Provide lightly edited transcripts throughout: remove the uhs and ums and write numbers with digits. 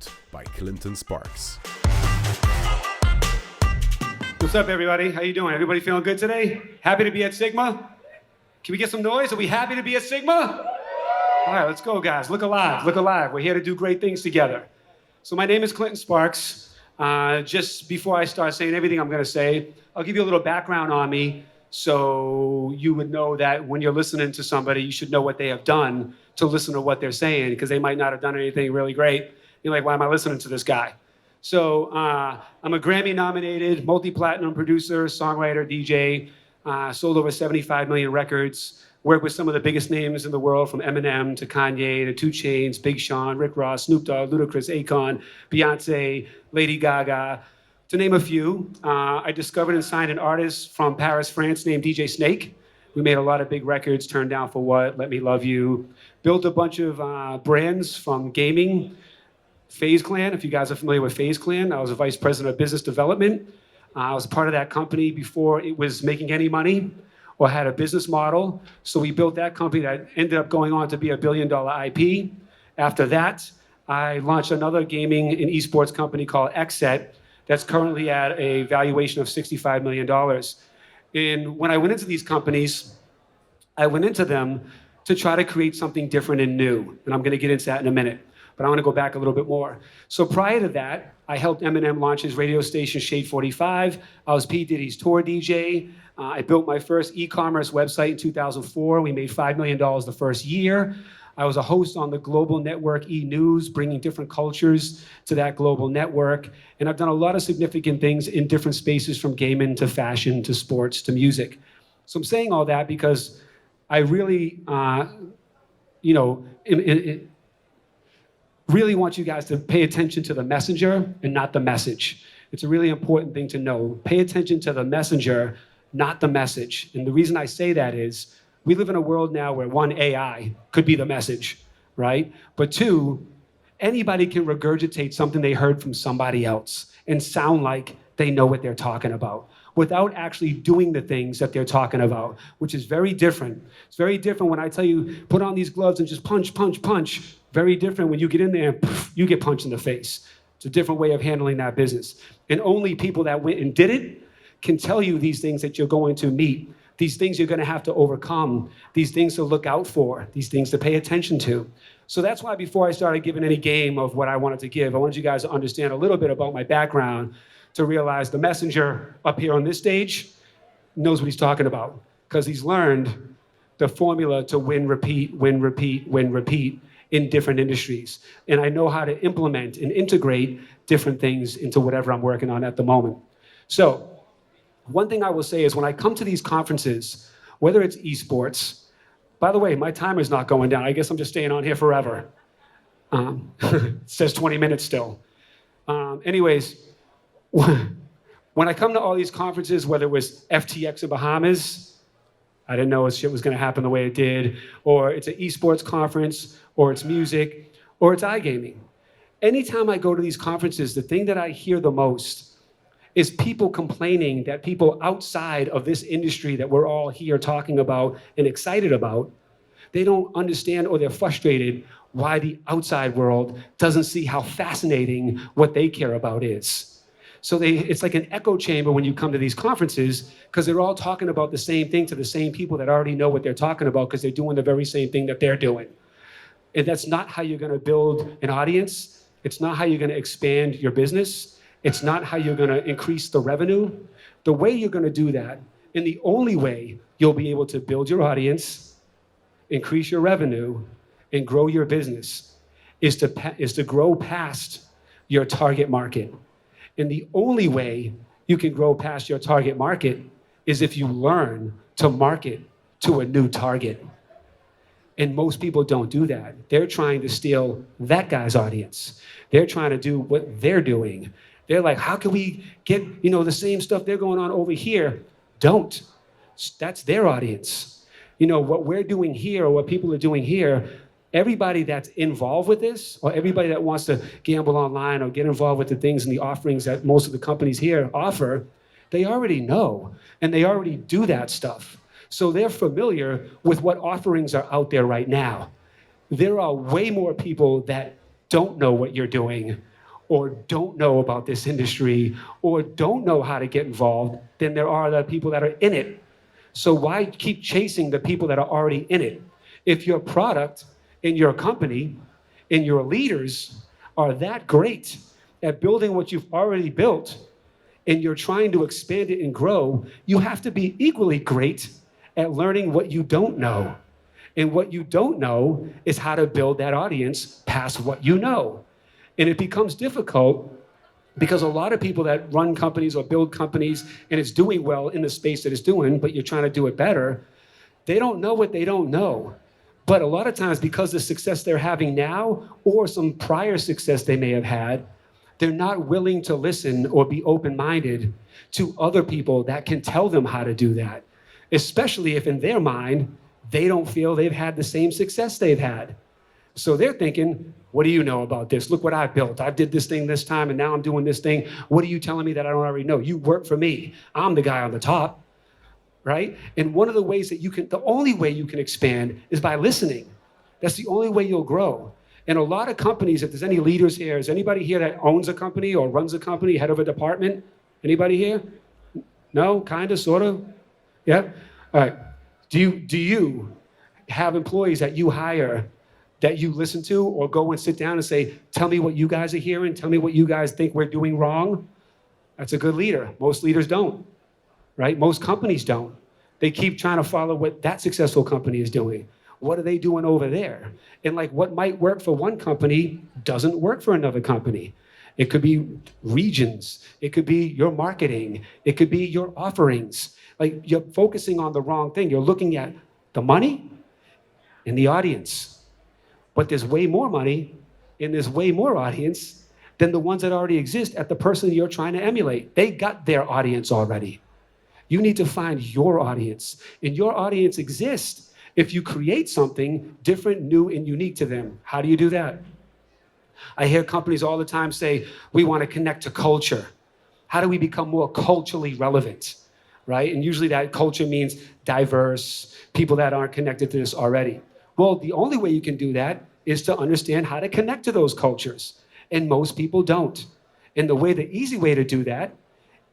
Talent by Clinton Sparks. What's up, everybody? How you doing? Everybody feeling good today? Happy to be at Sigma? Can we get some noise? Are we happy to be at Sigma? All right, let's go, guys. Look alive. Look alive. We're here to do great things together. So my name is Clinton Sparks. Just before I start saying everything I'm going to say, I'll give you a little background on me so you would know that when you're listening to somebody, you should know what they have done to listen to what they're saying, because they might not have done anything really great. You're like, why am I listening to this guy? So I'm a Grammy-nominated, multi-platinum producer, songwriter, DJ, sold over 75 million records, worked with some of the biggest names in the world, from Eminem to Kanye to 2 Chainz, Big Sean, Rick Ross, Snoop Dogg, Ludacris, Akon, Beyonce, Lady Gaga, to name a few. I discovered and signed an artist from Paris, France, named DJ Snake. We made a lot of big records, Turn Down for What, Let Me Love You. Built a bunch of brands from gaming. FaZe Clan, if you guys are familiar with FaZe Clan, I was a vice president of business development. I was a part of that company before it was making any money or had a business model. So we built that company that ended up going on to be $1 billion IP. After that, I launched another gaming and esports company called XSET that's currently at a valuation of $65 million. And when I went into these companies, I went into them to try to create something different and new. And I'm going to get into that in a minute. But I want to go back a little bit more. So prior to that, I helped Eminem launch his radio station, Shade 45. I was P. Diddy's tour DJ. I built my first e-commerce website in 2004. We made $5 million the first year. I was a host on the global network E! News, bringing different cultures to that global network. And I've done a lot of significant things in different spaces, from gaming to fashion to sports to music. So I'm saying all that because I really, really want you guys to pay attention to the messenger and not the message. It's a really important thing to know. Pay attention to the messenger, not the message. And the reason I say that is we live in a world now where, one, AI could be the message, right? But two, anybody can regurgitate something they heard from somebody else and sound like they know what they're talking about without actually doing the things that they're talking about, which is very different. It's very different when I tell you, put on these gloves and just punch, punch, punch. Very different when you get in there and poof, you get punched in the face. It's a different way of handling that business. And only people that went and did it can tell you these things that you're going to meet, these things you're going to have to overcome, these things to look out for, these things to pay attention to. So that's why before I started giving any game of what I wanted to give, I wanted you guys to understand a little bit about my background, to realize the messenger up here on this stage knows what he's talking about, because he's learned the formula to win, repeat, win, repeat, win, repeat in different industries. And I know how to implement and integrate different things into whatever I'm working on at the moment. So one thing I will say is when I come to these conferences, whether it's esports, by the way, my timer's not going down. I guess I'm just staying on here forever. It says 20 minutes still. Anyways, when I come to all these conferences, whether it was FTX in Bahamas, I didn't know shit was going to happen the way it did, or it's an esports conference, or it's music, or it's iGaming. Anytime I go to these conferences, the thing that I hear the most is people complaining that people outside of this industry that we're all here talking about and excited about, they don't understand, or they're frustrated why the outside world doesn't see how fascinating what they care about is. So it's like an echo chamber when you come to these conferences, because they're all talking about the same thing to the same people that already know what they're talking about, because they're doing the very same thing that they're doing. And that's not how you're going to build an audience. It's not how you're going to expand your business. It's not how you're going to increase the revenue. The way you're going to do that, and the only way you'll be able to build your audience, increase your revenue, and grow your business is to grow past your target market. And the only way you can grow past your target market is if you learn to market to a new target. And most people don't do that. They're trying to steal that guy's audience. They're trying to do what they're doing. They're like, how can we get, the same stuff they're going on over here? Don't. That's their audience. What we're doing here, or what people are doing here, everybody that's involved with this, or everybody that wants to gamble online or get involved with the things and the offerings that most of the companies here offer, they already know, and they already do that stuff. So they're familiar with what offerings are out there right now. There are way more people that don't know what you're doing or don't know about this industry or don't know how to get involved than there are the people that are in it. So why keep chasing the people that are already in it? If your product and your company and your leaders are that great at building what you've already built and you're trying to expand it and grow, you have to be equally great at learning what you don't know. And what you don't know is how to build that audience past what you know. And it becomes difficult because a lot of people that run companies or build companies and it's doing well in the space that it's doing, but you're trying to do it better, they don't know what they don't know. But a lot of times, because the success they're having now or some prior success they may have had, they're not willing to listen or be open-minded to other people that can tell them how to do that, especially if in their mind, they don't feel they've had the same success they've had. So they're thinking, what do you know about this? Look what I built. I did this thing this time and now I'm doing this thing. What are you telling me that I don't already know? You work for me. I'm the guy on the top, right? And one of the ways that the only way you can expand is by listening. That's the only way you'll grow. And a lot of companies, if there's any leaders here, is anybody here that owns a company or runs a company, head of a department? Anybody here? No, kind of, sort of? Yeah? All right. Do you have employees that you hire that you listen to or go and sit down and say, tell me what you guys are hearing, tell me what you guys think we're doing wrong? That's a good leader. Most leaders don't, right? Most companies don't. They keep trying to follow what that successful company is doing. What are they doing over there? And like what might work for one company doesn't work for another company. It could be regions. It could be your marketing. It could be your offerings. Like you're focusing on the wrong thing. You're looking at the money and the audience. But there's way more money and there's way more audience than the ones that already exist at the person you're trying to emulate. They got their audience already. You need to find your audience. And your audience exists if you create something different, new, and unique to them. How do you do that? I hear companies all the time say, we want to connect to culture. How do we become more culturally relevant, right? And usually that culture means diverse, people that aren't connected to this already. Well, the only way you can do that is to understand how to connect to those cultures. And most people don't. And the easy way to do that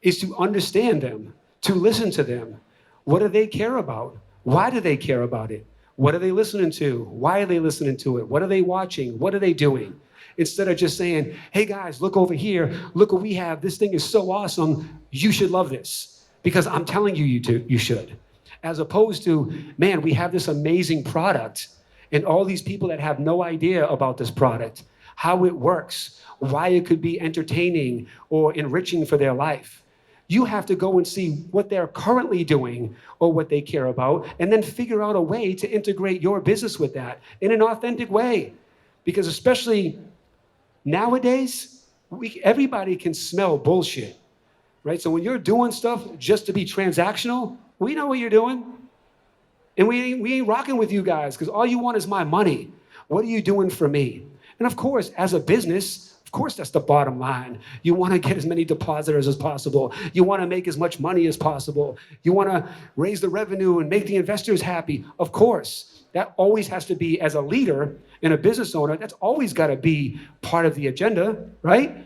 is to understand them, to listen to them. What do they care about? Why do they care about it? What are they listening to? Why are they listening to it? What are they watching? What are they doing? Instead of just saying, hey guys, look over here. Look what we have. This thing is so awesome. You should love this because I'm telling you you should. As opposed to, man, we have this amazing product and all these people that have no idea about this product, how it works, why it could be entertaining or enriching for their life. You have to go and see what they're currently doing or what they care about, and then figure out a way to integrate your business with that in an authentic way. Because especially nowadays, everybody can smell bullshit, right? So when you're doing stuff just to be transactional, we know what you're doing. And we ain't rocking with you guys because all you want is my money. What are you doing for me? And of course, as a business, of course, that's the bottom line. You want to get as many depositors as possible. You want to make as much money as possible. You want to raise the revenue and make the investors happy. Of course, that always has to be, as a leader and a business owner, that's always got to be part of the agenda, right?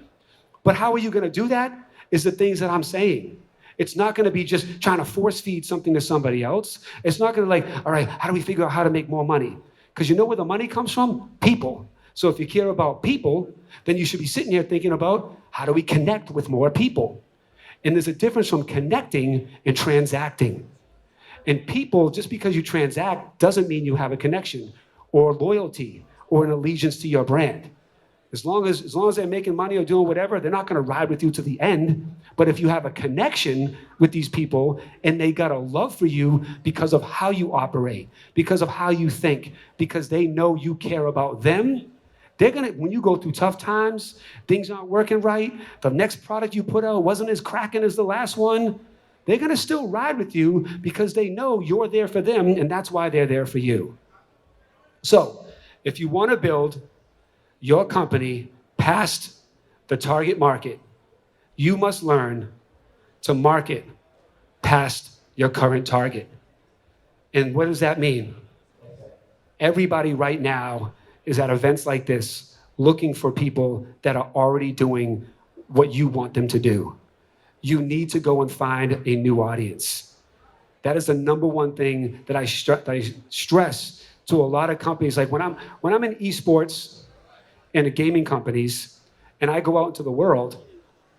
But how are you going to do that is the things that I'm saying. It's not going to be just trying to force feed something to somebody else. It's not going to like, all right, how do we figure out how to make more money? Because you know where the money comes from? People. So if you care about people, then you should be sitting here thinking about how do we connect with more people? And there's a difference from connecting and transacting. And people, just because you transact doesn't mean you have a connection or loyalty or an allegiance to your brand. As long as they're making money or doing whatever, they're not going to ride with you to the end. But if you have a connection with these people and they got a love for you because of how you operate, because of how you think, because they know you care about them, they're going to, when you go through tough times, things aren't working right, the next product you put out wasn't as cracking as the last one, they're going to still ride with you because they know you're there for them and that's why they're there for you. So if you want to build your company past the target market, you must learn to market past your current target. And what does that mean? Everybody right now is at events like this looking for people that are already doing what you want them to do. You need to go and find a new audience. That is the number one thing that I stress to a lot of companies. Like when I'm in esports and in gaming companies, and I go out into the world,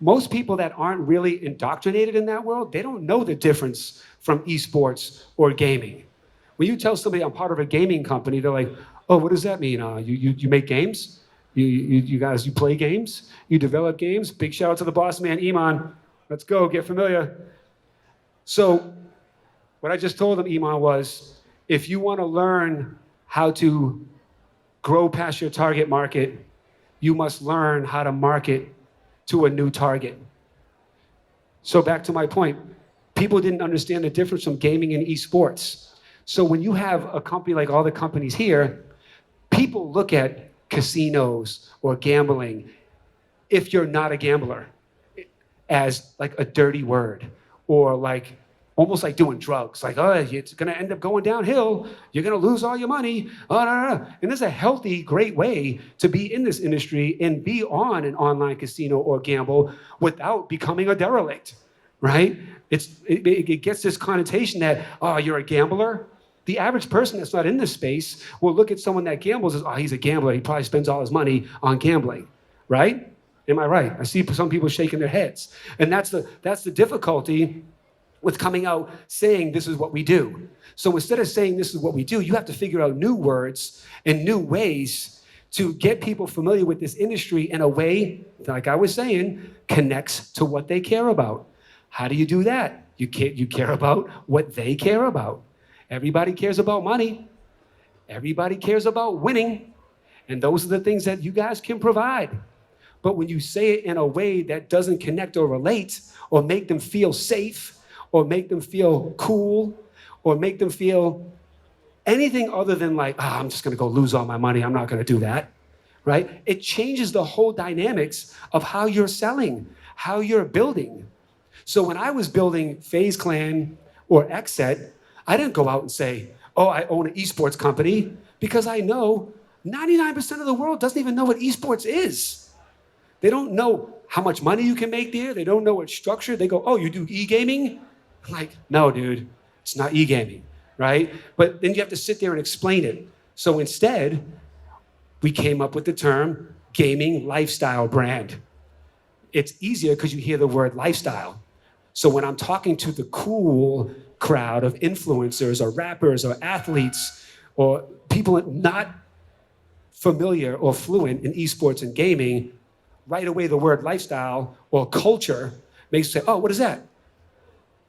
most people that aren't really indoctrinated in that world, they don't know the difference from esports or gaming. When you tell somebody I'm part of a gaming company, they're like, "Oh, what does that mean? You make games? You guys, you play games? You develop games?" Big shout out to the boss man, Iman. Let's go, get familiar. So what I just told them, Iman, was if you want to learn how to grow past your target market, you must learn how to market to a new target. So back to my point, people didn't understand the difference from gaming and esports. So when you have a company like all the companies here, people look at casinos or gambling, if you're not a gambler, as like a dirty word, or like almost like doing drugs. Like, oh, it's gonna end up going downhill. You're gonna lose all your money. Oh, no. And there's a healthy, great way to be in this industry and be on an online casino or gamble without becoming a derelict, right? It gets this connotation that, oh, you're a gambler. The average person that's not in this space will look at someone that gambles as, oh, he's a gambler. He probably spends all his money on gambling, right? Am I right? I see some people shaking their heads. And that's the difficulty with coming out saying this is what we do. So instead of saying this is what we do, you have to figure out new words and new ways to get people familiar with this industry in a way, like I was saying, connects to what they care about. How do you do that? You care about what they care about. Everybody cares about money. Everybody cares about winning. And those are the things that you guys can provide. But when you say it in a way that doesn't connect or relate or make them feel safe or make them feel cool or make them feel anything other than like, I'm just going to go lose all my money. I'm not going to do that, right? It changes the whole dynamics of how you're selling, how you're building. So when I was building FaZe Clan or XSET, I didn't go out and say, oh, I own an esports company, because I know 99% of the world doesn't even know what esports is. They don't know how much money you can make there. They don't know its structure. They go, oh, you do e-gaming? I'm like, no, dude, it's not e-gaming, right? But then you have to sit there and explain it. So instead, we came up with the term gaming lifestyle brand. It's easier because you hear the word lifestyle. So when I'm talking to the cool crowd of influencers or rappers or athletes or people not familiar or fluent in esports and gaming, right away the word lifestyle or culture makes you say, oh, what is that?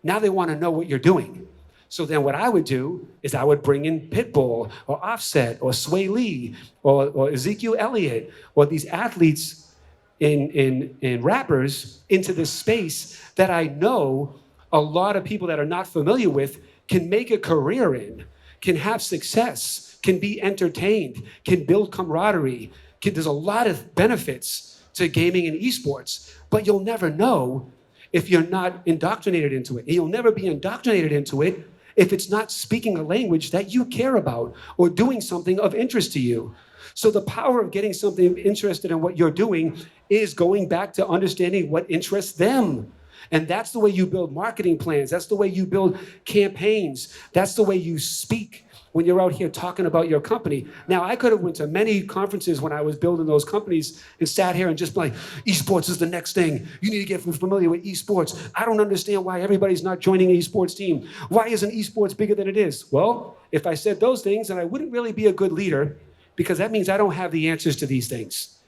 Now they want to know what you're doing. So then what I would do is I would bring in Pitbull or Offset or Sway Lee or Ezekiel Elliott or these athletes in rappers into this space that I know a lot of people that are not familiar with can make a career in, can have success, can be entertained, can build camaraderie. There's a lot of benefits to gaming and esports, but you'll never know if you're not indoctrinated into it. And you'll never be indoctrinated into it if it's not speaking a language that you care about or doing something of interest to you. So the power of getting something interested in what you're doing is going back to understanding what interests them. And that's the way you build marketing plans. That's the way you build campaigns. That's the way you speak when you're out here talking about your company. Now, I could have went to many conferences when I was building those companies and sat here and just been like, esports is the next thing. You need to get familiar with esports. I don't understand why everybody's not joining an esports team. Why isn't esports bigger than it is? Well, if I said those things, then I wouldn't really be a good leader, because that means I don't have the answers to these things.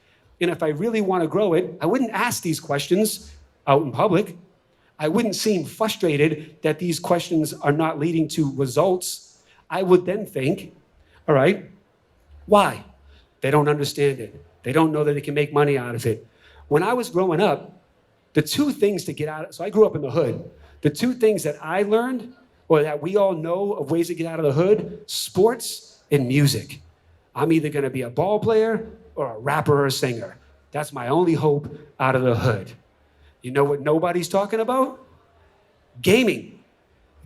And if I really want to grow it, I wouldn't ask these questions out in public. I wouldn't seem frustrated that these questions are not leading to results. I would then think, all right, why? They don't understand it. They don't know that they can make money out of it. When I was growing up, the two things to get out of, so I grew up in the hood. The two things that I learned, or that we all know of ways to get out of the hood, sports and music. I'm either gonna be a ball player or a rapper or a singer. That's my only hope out of the hood. You know what nobody's talking about? Gaming.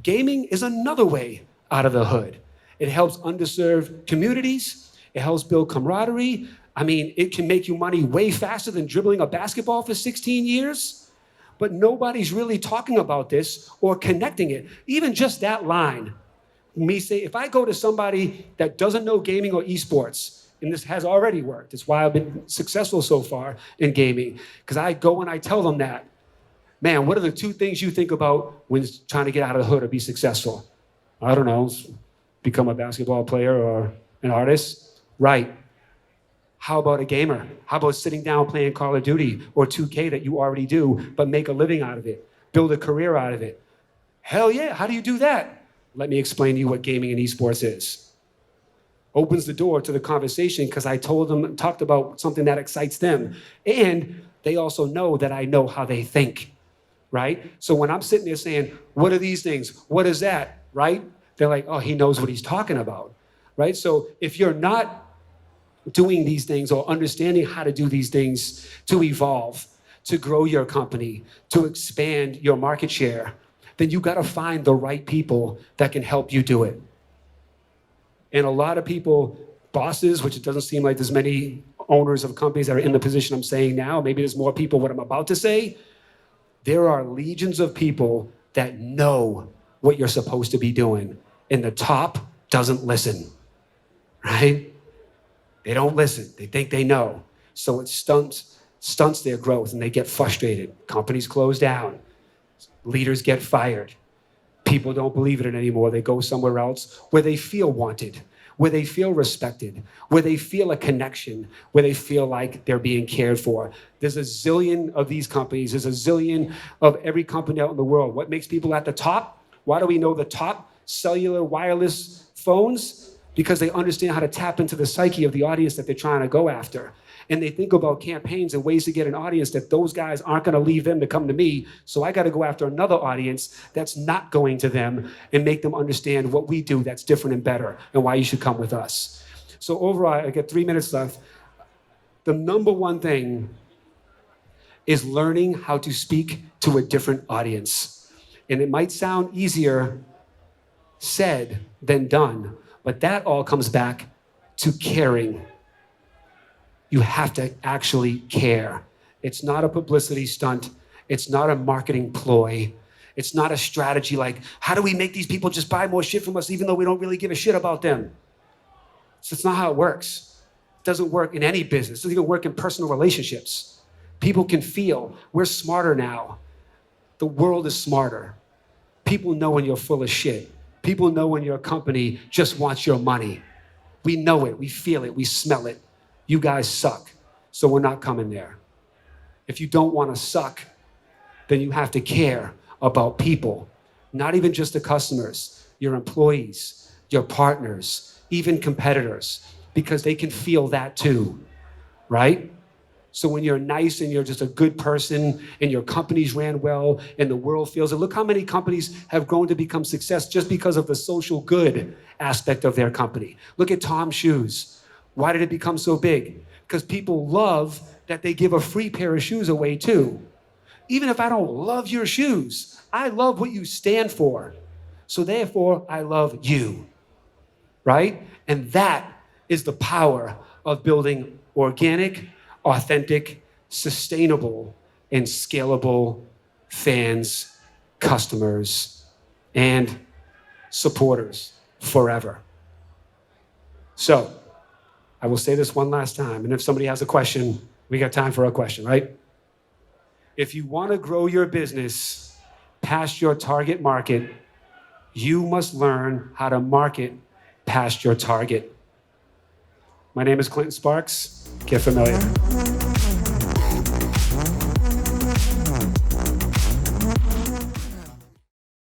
Gaming is another way out of the hood. It helps underserved communities. It helps build camaraderie. I mean, it can make you money way faster than dribbling a basketball for 16 years. But nobody's really talking about this or connecting it. Even just that line, me say, if I go to somebody that doesn't know gaming or esports, and this has already worked, it's why I've been successful so far in gaming, because I go and I tell them that, man, what are the two things you think about when trying to get out of the hood or be successful? I don't know, become a basketball player or an artist? Right. How about a gamer? How about sitting down playing Call of Duty or 2K that you already do, but make a living out of it, build a career out of it? Hell yeah, how do you do that? Let me explain to you what gaming and esports is. Opens the door to the conversation because I talked about something that excites them. And they also know that I know how they think, right? So when I'm sitting there saying, what are these things? What is that, right? They're like, oh, he knows what he's talking about, right? So if you're not doing these things or understanding how to do these things to evolve, to grow your company, to expand your market share, then you got to find the right people that can help you do it. And a lot of people, bosses, which it doesn't seem like there's many owners of companies that are in the position I'm saying now, maybe there's more people what I'm about to say, there are legions of people that know what you're supposed to be doing, and the top doesn't listen, right? They don't listen. They think they know. So it stunts their growth, and they get frustrated. Companies close down. Leaders get fired. People don't believe in it anymore. They go somewhere else where they feel wanted, where they feel respected, where they feel a connection, where they feel like they're being cared for. There's a zillion of these companies. There's a zillion of every company out in the world. What makes people at the top? Why do we know the top? Cellular, wireless phones? Because they understand how to tap into the psyche of the audience that they're trying to go after. And they think about campaigns and ways to get an audience that those guys aren't going to leave them to come to me. So I got to go after another audience that's not going to them and make them understand what we do that's different and better and why you should come with us. So overall, I got 3 minutes left. The number one thing is learning how to speak to a different audience. And it might sound easier said than done, but that all comes back to caring. You have to actually care. It's not a publicity stunt. It's not a marketing ploy. It's not a strategy like, how do we make these people just buy more shit from us even though we don't really give a shit about them? So it's not how it works. It doesn't work in any business. It doesn't even work in personal relationships. People can feel we're smarter now. The world is smarter. People know when you're full of shit. People know when your company just wants your money. We know it, we feel it, we smell it. You guys suck, so we're not coming there. If you don't want to suck, then you have to care about people, not even just the customers, your employees, your partners, even competitors, because they can feel that too, right? So when you're nice and you're just a good person and your companies ran well and the world feels it, look how many companies have grown to become success just because of the social good aspect of their company. Look at Tom's Shoes. Why did it become so big? Because people love that they give a free pair of shoes away too. Even if I don't love your shoes, I love what you stand for. So therefore, I love you, right? And that is the power of building organic, authentic, sustainable, and scalable fans, customers, and supporters forever. So, I will say this one last time, and if somebody has a question, we got time for a question, right? If you want to grow your business past your target market, you must learn how to market past your target. My name is Clinton Sparks. Get familiar.